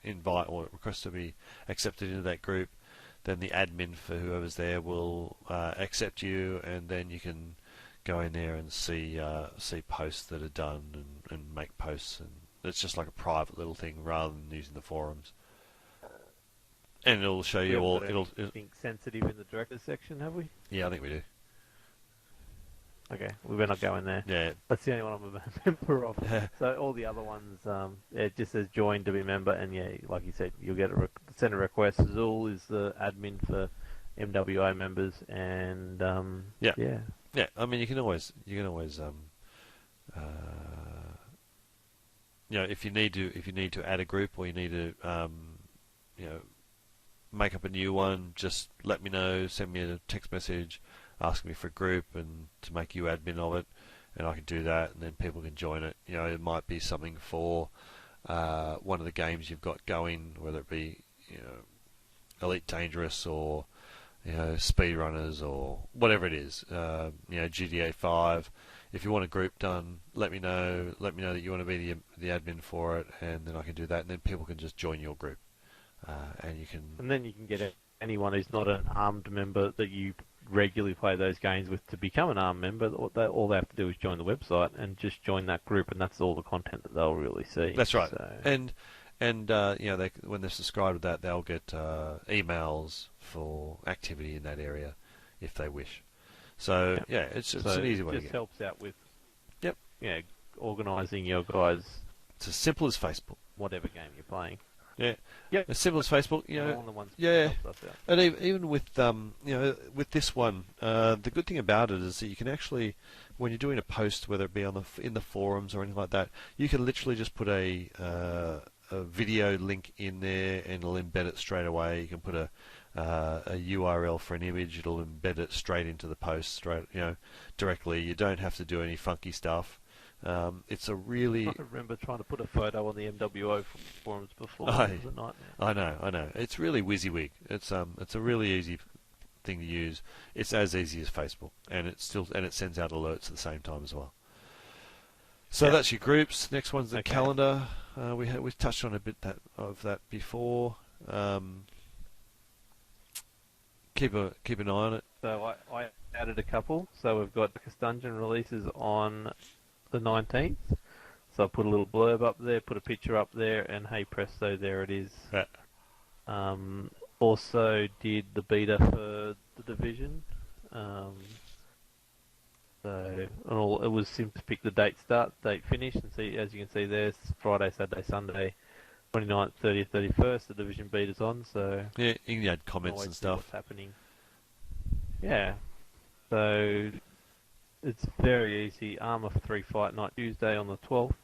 Speaker 2: invite or request to be accepted into that group. Then the admin for whoever's there will accept you, and then you can go in there and see posts that are done and make posts, and it's just like a private little thing rather than using the forums. And it'll show you all. It'll
Speaker 1: think sensitive in the directors section, have we?
Speaker 2: Yeah, I think we do.
Speaker 1: Okay, we better not go in there.
Speaker 2: Yeah,
Speaker 1: that's the only one I'm a member of. So all the other ones, it just says join to be member, and yeah, like you said, you'll get send a request. Zul is the admin for MWO members, and
Speaker 2: yeah. I mean, you can always if you need to add a group, or you need to make up a new one, just let me know. Send me a text message, ask me for a group and to make you admin of it, and I can do that, and then people can join it. It might be something for one of the games you've got going, whether it be Elite Dangerous or Speedrunners or whatever it is. GTA 5. If you want a group done, let me know. Let me know that you want to be the admin for it, and then I can do that, and then people can just join your group. And
Speaker 1: then you can get anyone who's not an armed member that you regularly play those games with to become an armed member. All they have to do is join the website and just join that group, and that's all the content that they'll really see.
Speaker 2: That's right.
Speaker 1: So.
Speaker 2: And when they're subscribed to that, they'll get emails for activity in that area if they wish. So it's an easy way to get. It
Speaker 1: just helps out with
Speaker 2: Yep.
Speaker 1: Organising your guys.
Speaker 2: It's as simple as Facebook.
Speaker 1: Whatever game you're playing.
Speaker 2: Yeah.
Speaker 1: Yep.
Speaker 2: As simple as Facebook. And even with with this one, the good thing about it is that you can actually, when you're doing a post, whether it be in the forums or anything like that, you can literally just put a video link in there, and it'll embed it straight away. You can put a URL for an image; it'll embed it straight into the post, directly. You don't have to do any funky stuff. It's a really...
Speaker 1: I remember trying to put a photo on the MWO forums before. It was a nightmare.
Speaker 2: I know. It's really WYSIWYG. It's a really easy thing to use. It's as easy as Facebook, and it sends out alerts at the same time as well. So that's your groups. Next one's the calendar. We've touched on a bit of that before. Keep an eye on it.
Speaker 1: So I added a couple. So we've got Darkest Dungeon releases on the 19th. So I put a little blurb up there, put a picture up there, and hey presto, there it is.
Speaker 2: Yeah.
Speaker 1: Also did the beta for the Division. So it was simple to pick the date start, date finish, and see, as you can see there's Friday, Saturday, Sunday, 29th, 30th, 31st, the Division beta's on, so...
Speaker 2: Yeah, you can add
Speaker 1: you can
Speaker 2: comments
Speaker 1: always
Speaker 2: and
Speaker 1: see
Speaker 2: stuff.
Speaker 1: what's happening. Yeah. So, it's very easy. Armour 3 Fight Night Tuesday on the 12th.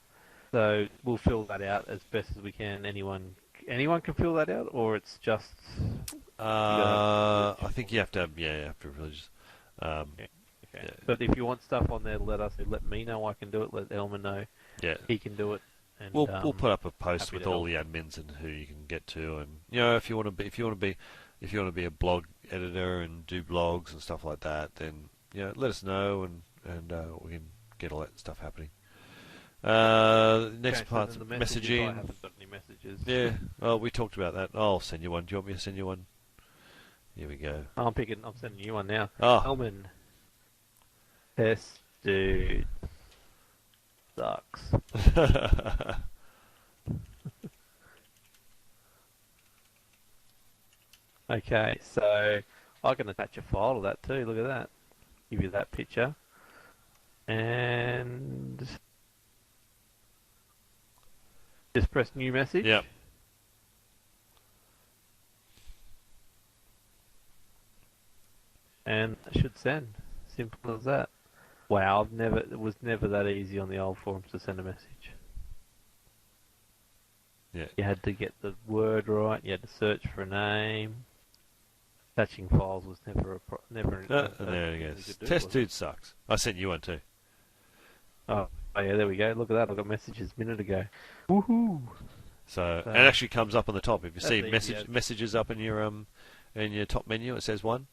Speaker 1: So, we'll fill that out as best as we can. Anyone can fill that out, or it's just...
Speaker 2: I think you have to have, religious.
Speaker 1: Okay.
Speaker 2: Yeah.
Speaker 1: But if you want stuff on there, let me know. I can do it. Let Elmer know
Speaker 2: Yeah.
Speaker 1: he can do it. And,
Speaker 2: We'll put up a post
Speaker 1: happy
Speaker 2: with
Speaker 1: to
Speaker 2: all
Speaker 1: help.
Speaker 2: the admins and who you can get to, and if you want to be a blog editor and do blogs and stuff like that, then let us know, and we can get all that stuff happening. Next
Speaker 1: Okay, so
Speaker 2: part's
Speaker 1: then the messages, I
Speaker 2: messaging.
Speaker 1: haven't got any messages.
Speaker 2: Yeah, well, we talked about that. I'll send you one. Do you want me to send you one? Here we go.
Speaker 1: I'm sending you one now.
Speaker 2: Oh,
Speaker 1: Elman. Test dude. Sucks. Okay, so I can attach a file to that too. Look at that. Give you that picture. And just press new message.
Speaker 2: Yep.
Speaker 1: And it should send. Simple as that. Wow, it was never that easy on the old forums to send a message.
Speaker 2: Yeah.
Speaker 1: You had to get the word right. You had to search for a name. Attaching files was never
Speaker 2: And there it goes. Test dude sucks. I sent you one too.
Speaker 1: Oh yeah, there we go. Look at that. I got messages a minute ago. Woohoo!
Speaker 2: So it actually comes up on the top. If you
Speaker 1: That's
Speaker 2: see
Speaker 1: easy,
Speaker 2: messages up in your top menu, it says one.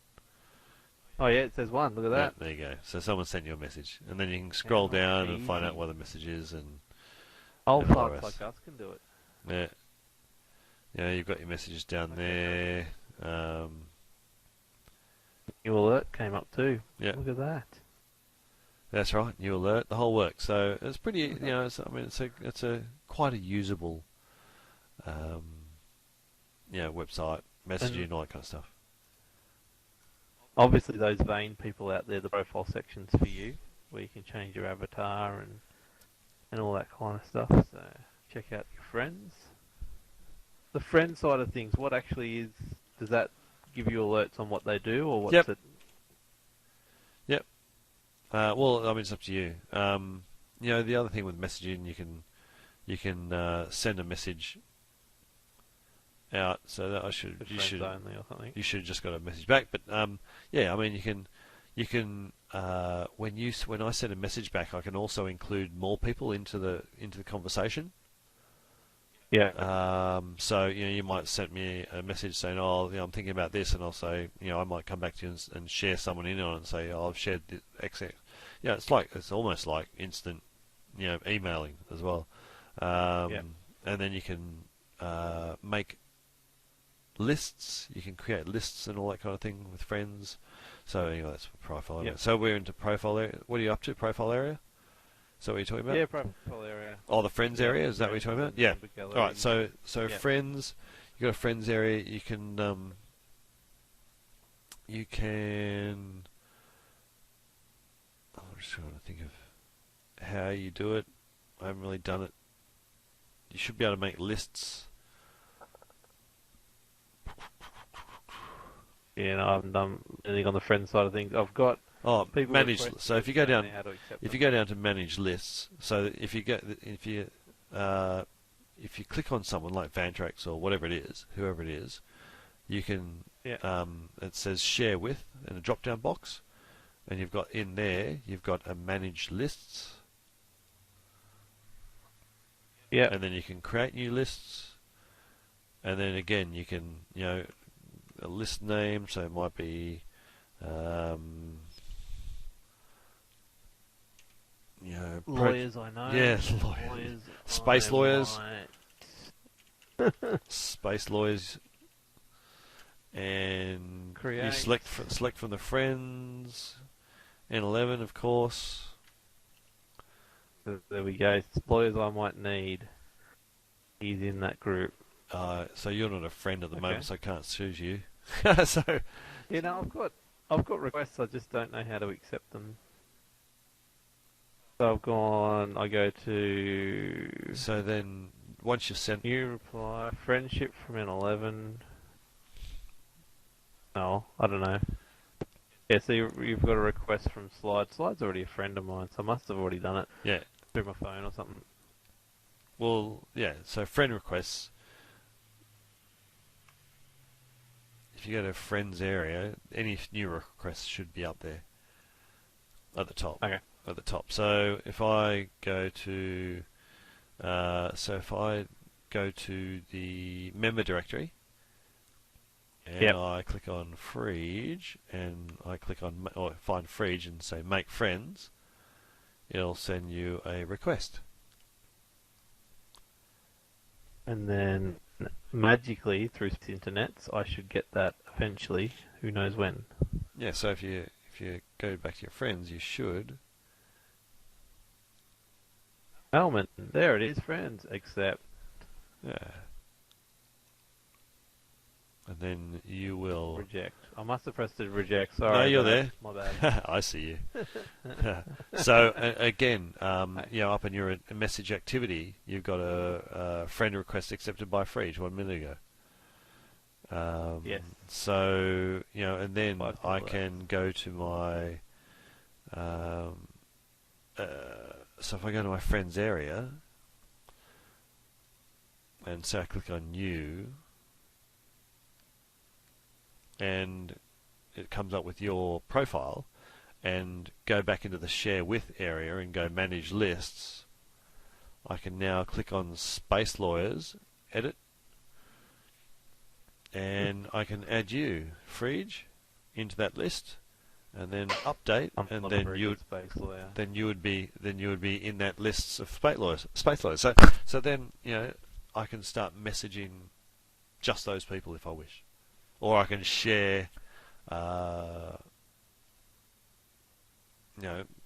Speaker 1: Oh yeah, it says one. Look at that.
Speaker 2: Yeah, there you go. So someone sent you a message, and then you can scroll
Speaker 1: Yeah,
Speaker 2: down and find out
Speaker 1: easy.
Speaker 2: what the message is, and
Speaker 1: Old
Speaker 2: FRS.
Speaker 1: farts like us can do it.
Speaker 2: you've got your messages down there.
Speaker 1: New alert came up too.
Speaker 2: Yeah.
Speaker 1: Look at that.
Speaker 2: That's right, new alert, the whole works. So it's pretty, it's a quite a usable, website, messaging, and all that kind of stuff.
Speaker 1: Obviously, those vain people out there, the profile section's for you, where you can change your avatar and all that kind of stuff. So check out your friends. The friend side of things, what actually is? Does that give you alerts on what they do, or what's
Speaker 2: Yep.
Speaker 1: it?
Speaker 2: Yep. Well, I mean, it's up to you. The other thing with messaging, you can send a message out. So that
Speaker 1: For friends only or something.
Speaker 2: you should have just got a message back. But I mean, you can when I send a message back, I can also include more people into the conversation.
Speaker 1: Yeah.
Speaker 2: So you might send me a message saying, "Oh, I'm thinking about this," and I'll say, I might come back to you and share someone in on it and say, "Oh, I've shared this X." It's almost like instant, emailing as well. And then you can make lists. You can create lists and all that kind of thing with friends. So anyway, that's profile area.
Speaker 1: Yep.
Speaker 2: So we're into profile area. What are you up to? Profile area? Is that what you're talking about?
Speaker 1: Yeah, profile area.
Speaker 2: Oh, the friends area. Is that what you're talking about? Yeah.
Speaker 1: Gallery.
Speaker 2: All right. So
Speaker 1: Yeah.
Speaker 2: friends. You got a friends area. You can I'm just trying to think of how you do it. I haven't really done it. You should be able to make lists.
Speaker 1: Yeah, no, I haven't done anything on the friend side of things. I've got people
Speaker 2: Manage.
Speaker 1: request
Speaker 2: So if you go
Speaker 1: saying
Speaker 2: down,
Speaker 1: how to accept
Speaker 2: if
Speaker 1: them.
Speaker 2: you go down to manage lists, so if you click on someone like Vantrax or whatever it is, whoever it is, you can.
Speaker 1: Yeah.
Speaker 2: It says share with in a drop-down box, and you've got a manage lists,
Speaker 1: Yeah.
Speaker 2: and then you can create new lists, and then again you can a list name, so it might be
Speaker 1: Lawyers, I know.
Speaker 2: Yeah,
Speaker 1: Lawyers.
Speaker 2: Space
Speaker 1: I
Speaker 2: lawyers.
Speaker 1: might-
Speaker 2: Space lawyers. and you
Speaker 1: Create.
Speaker 2: select from the friends, N11 of course.
Speaker 1: There we go. Lawyers I might need. He's in that group.
Speaker 2: So you're not a friend at the
Speaker 1: Okay.
Speaker 2: moment, so I can't choose you. So
Speaker 1: You know, I've got requests. I just don't know how to accept them. So I go to
Speaker 2: then once you've sent,
Speaker 1: new reply, friendship from N11. No, I don't know. Yeah, so you've got a request from Slide. Slide's already a friend of mine, so I must have already done it
Speaker 2: yeah,
Speaker 1: through my phone or something.
Speaker 2: well, yeah. So friend requests. If you go to friends area, any new requests should be up there at the top.
Speaker 1: Okay.
Speaker 2: At the top. So if I go to, the member directory, and
Speaker 1: Yep.
Speaker 2: I click on Frege, and I click on or find Frege and say make friends, it'll send you a request.
Speaker 1: And then magically through the internets, I should get that eventually. Who knows when?
Speaker 2: Yeah. So if you go back to your friends, you should.
Speaker 1: Elman, there it is, friends. Accept.
Speaker 2: Yeah. And then you will.
Speaker 1: Reject. I must have pressed the reject. Sorry.
Speaker 2: No, you're
Speaker 1: mate.
Speaker 2: there.
Speaker 1: My bad.
Speaker 2: I see you. So again, up in your message activity, you've got a friend request accepted by Frege 1 minute ago.
Speaker 1: Yes.
Speaker 2: So and then
Speaker 1: Five
Speaker 2: I
Speaker 1: people
Speaker 2: can go to my. So if I go to my friends area, and say I click on new, and it comes up with your profile, and go back into the share with area and go manage lists, I can now click on Space Lawyers, edit, and I can add you, Frege, into that list, and then update, and
Speaker 1: I'm
Speaker 2: then
Speaker 1: a very good space lawyer.
Speaker 2: you would be in that list of space lawyers. So then I can start messaging just those people if I wish, or I can share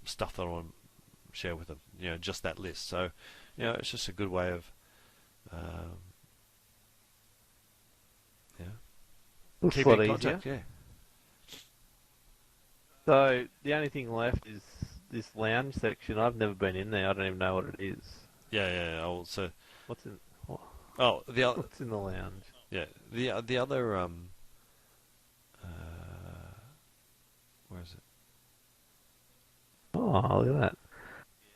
Speaker 2: stuff that I want to share with them. Just that list. So it's just a good way of
Speaker 1: Looks a
Speaker 2: keeping
Speaker 1: lot
Speaker 2: in
Speaker 1: easier.
Speaker 2: contact. Yeah.
Speaker 1: So the only thing left is this lounge section. I've never been in there. I don't even know what it is.
Speaker 2: Yeah. Also,
Speaker 1: What's in?
Speaker 2: the other.
Speaker 1: What's in the lounge?
Speaker 2: Yeah, the other where is it?
Speaker 1: Oh, look at that.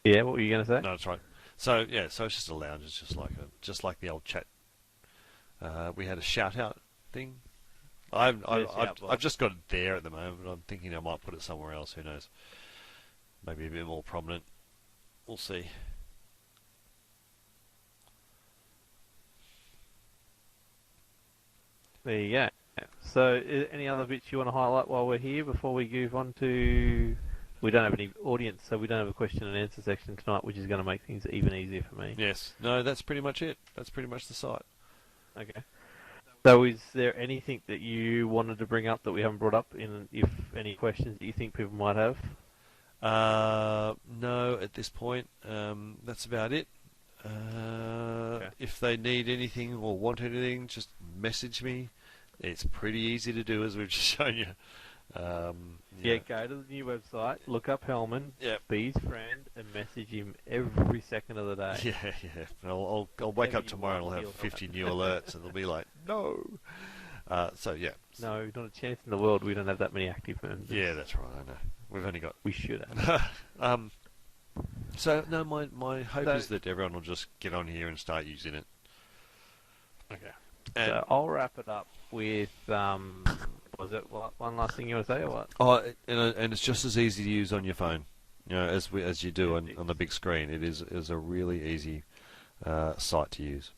Speaker 1: Yeah, what were you going to say?
Speaker 2: No, that's right. So so it's just a lounge. It's just like the old chat. We had a shout out thing. I've just got it there at the moment. I'm thinking I might put it somewhere else. Who knows? Maybe a bit more prominent. We'll see.
Speaker 1: There you go. So, any other bits you want to highlight while we're here before we move on to? We don't have any audience, so we don't have a question and answer section tonight, which is going to make things even easier for me.
Speaker 2: Yes. No, that's pretty much it. That's pretty much the site.
Speaker 1: Okay. So, is there anything that you wanted to bring up that we haven't brought up? If any questions that you think people might have?
Speaker 2: No, at this point, that's about it.
Speaker 1: Okay.
Speaker 2: If they need anything or want anything, just message me. It's pretty easy to do, as we've just shown you.
Speaker 1: Yeah, go to the new website, look up Hellman,
Speaker 2: Yep.
Speaker 1: be his friend, and message him every second of the day.
Speaker 2: Yeah. I'll wake up
Speaker 1: Whatever you
Speaker 2: tomorrow and
Speaker 1: want,
Speaker 2: I'll
Speaker 1: he'll
Speaker 2: have
Speaker 1: help.
Speaker 2: 50 new alerts, and they'll be like, no. So yeah.
Speaker 1: No, not a chance in the world. We don't have that many active members.
Speaker 2: Yeah, that's right. I know. We've only got.
Speaker 1: We should have.
Speaker 2: So no, my hope
Speaker 1: So-
Speaker 2: is that everyone will just get on here and start using it.
Speaker 1: Okay.
Speaker 2: And
Speaker 1: So I'll wrap it up with was it one last thing you want to say or what?
Speaker 2: and it's just as easy to use on your phone, as you do on the big screen. It is a really easy site to use.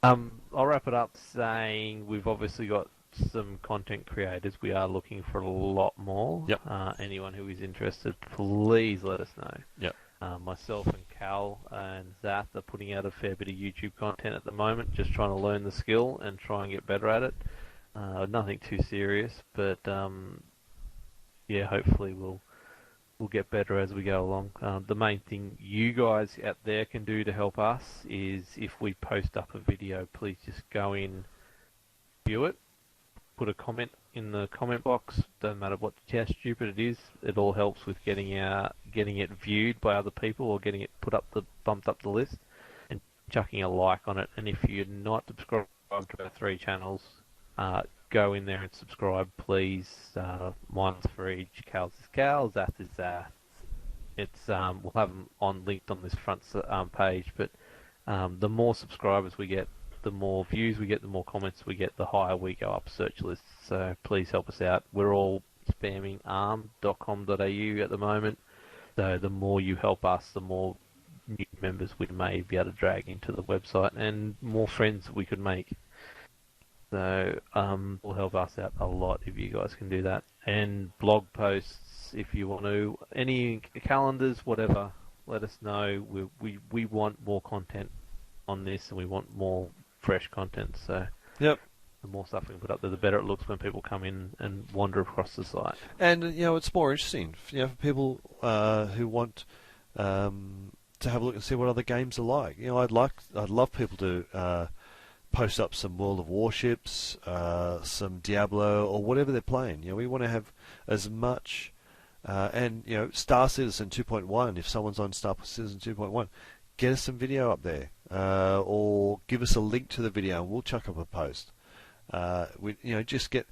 Speaker 1: I'll wrap it up saying we've obviously got some content creators. We are looking for a lot more.
Speaker 2: Yep.
Speaker 1: Anyone who is interested, please let us know.
Speaker 2: Yep.
Speaker 1: Myself and Cal and Zath are putting out a fair bit of YouTube content at the moment, just trying to learn the skill and try and get better at it. Nothing too serious, but yeah, hopefully we'll get better as we go along. The main thing you guys out there can do to help us is if we post up a video, please just go in, view it, put a comment in the comment box. Doesn't matter how stupid it is. It all helps with getting it viewed by other people or getting it bumped up the list, and chucking a like on it. And if you're not subscribed to our 3 channels, go in there and subscribe, please. Mine's for each. Cal's is Cal, Zath is Zath. It's we'll have them linked on this front page. But the more subscribers we get, the more views we get, the more comments we get, the higher we go up search lists. So please help us out. We're all spamming arm.com.au at the moment. So the more you help us, the more new members we may be able to drag into the website and more friends we could make. So will help us out a lot if you guys can do that. And blog posts, if you want to, any calendars, whatever, let us know. We want more content on this, and we want more fresh content. So
Speaker 2: yep.
Speaker 1: The more stuff we can put up there, the better it looks when people come in and wander across the site.
Speaker 2: And it's more interesting, for people who want to have a look and see what other games are like. I'd love people to post up some World of Warships, some Diablo, or whatever they're playing. We want to have as much, and Star Citizen 2.1. If someone's on Star Citizen 2.1, get us some video up there, or give us a link to the video, and we'll chuck up a post. Just get.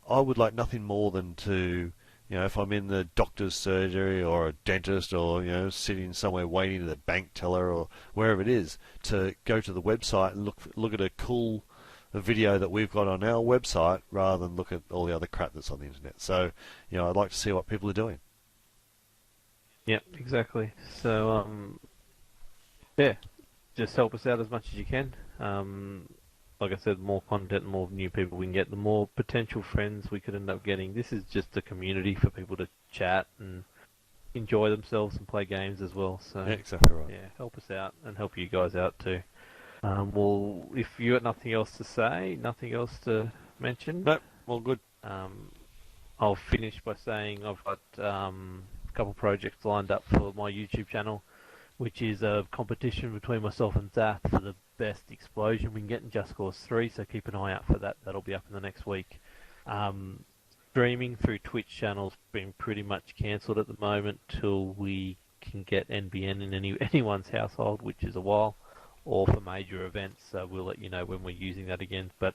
Speaker 2: I would like nothing more than to, if I'm in the doctor's surgery or a dentist or sitting somewhere waiting at the bank teller or wherever it is, to go to the website and look at a cool video that we've got on our website rather than look at all the other crap that's on the internet. So, I'd like to see what people are doing.
Speaker 1: Yep, exactly. So, yeah, just help us out as much as you can. Like I said, the more content, the more new people we can get, the more potential friends we could end up getting. This is just a community for people to chat and enjoy themselves and play games as well. So
Speaker 2: yeah, exactly right.
Speaker 1: Yeah, help us out and help you guys out too. Well, if you got nothing else to say, nothing else to mention,
Speaker 2: nope, all good.
Speaker 1: I'll finish by saying I've got a couple projects lined up for my YouTube channel, which is a competition between myself and Zath for the best explosion we can get in Just Cause 3, so keep an eye out for that. That'll be up in the next week. Streaming through Twitch channels been pretty much cancelled at the moment till we can get NBN in anyone's household, which is a while, or for major events. So we'll let you know when we're using that again. But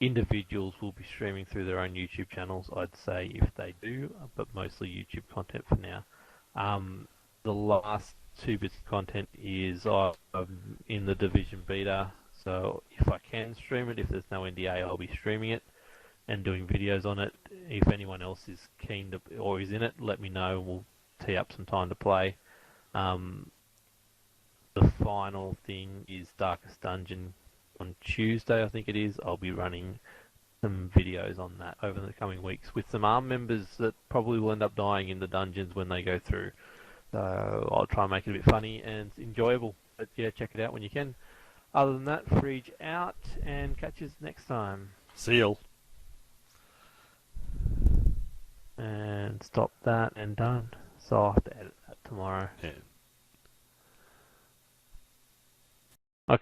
Speaker 1: individuals will be streaming through their own YouTube channels, I'd say, if they do, but mostly YouTube content for now. The last 2 bits of content is I'm in the Division beta, so if I can stream it, if there's no NDA, I'll be streaming it and doing videos on it. If anyone else is keen to or is in it, let me know and we'll tee up some time to play. The final thing is Darkest Dungeon on Tuesday, I think it is. I'll be running some videos on that over the coming weeks with some ARM members that probably will end up dying in the dungeons when they go through. So I'll try and make it a bit funny and enjoyable. But yeah, check it out when you can. Other than that, Freege out and catch us next time.
Speaker 2: See you.
Speaker 1: And stop that and done. So I'll have to edit that tomorrow.
Speaker 2: Yeah.